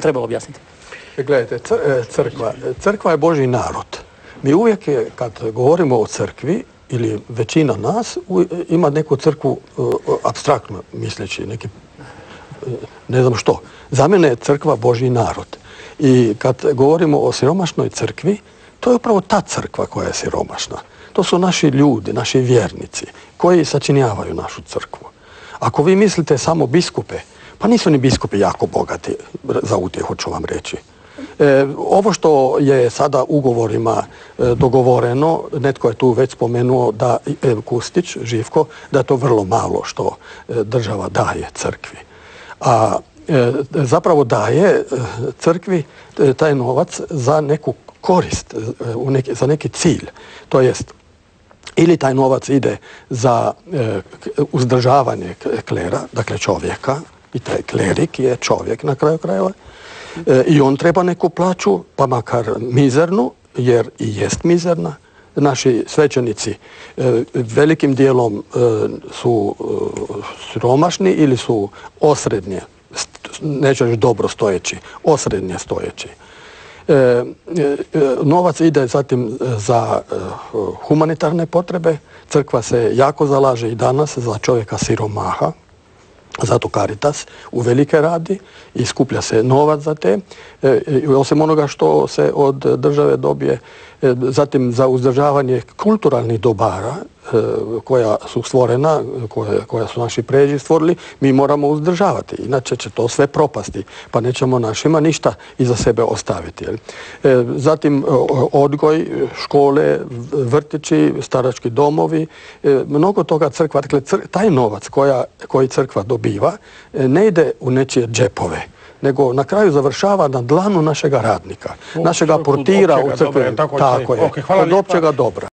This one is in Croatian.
trebalo objasniti? Gledajte, crkva je Božji narod. Mi uvijek, kad govorimo o crkvi, ili većina nas, ima neku crkvu apstraktno misleći, neki, ne znam što. Za mene je crkva Božji narod. I kad govorimo o siromašnoj crkvi, to je upravo ta crkva koja je siromašna. To su naši ljudi, naši vjernici, koji sačinjavaju našu crkvu. Ako vi mislite samo biskupe, pa nisu ni biskupi jako bogati, za utjehu ću vam reći. Ovo što je sada ugovorima dogovoreno, netko je tu već spomenuo da Kustić, Živko, da je to vrlo malo što država daje crkvi. A zapravo daje crkvi taj novac za neku korist, za neki cilj. To jest, ili taj novac ide za uzdržavanje klera, dakle čovjeka, i taj klerik je čovjek na kraju krajeva, i on treba neku plaću, pa makar mizernu, jer i jest mizerna. Naši svećenici velikim dijelom su siromašni ili su osrednje, neću reći dobro stojeći, osrednje stojeći. Novac ide zatim za humanitarne potrebe. Crkva se jako zalaže i danas za čovjeka siromaha. Zato Caritas uvelike radi i skuplja se novac za te, osim onoga što se od države dobije. Zatim za uzdržavanje kulturalnih dobara koja su stvorena, koja su naši pređi stvorili, mi moramo uzdržavati. Inače će to sve propasti, pa nećemo našima ništa iza sebe ostaviti. Zatim odgoj, škole, vrtići, starački domovi, mnogo toga crkva. Dakle, taj novac koji crkva dobiva ne ide u nečije džepove, nego na kraju završava na dlanu našega radnika, našega portira u crkvi. Tako je, od općega dobra.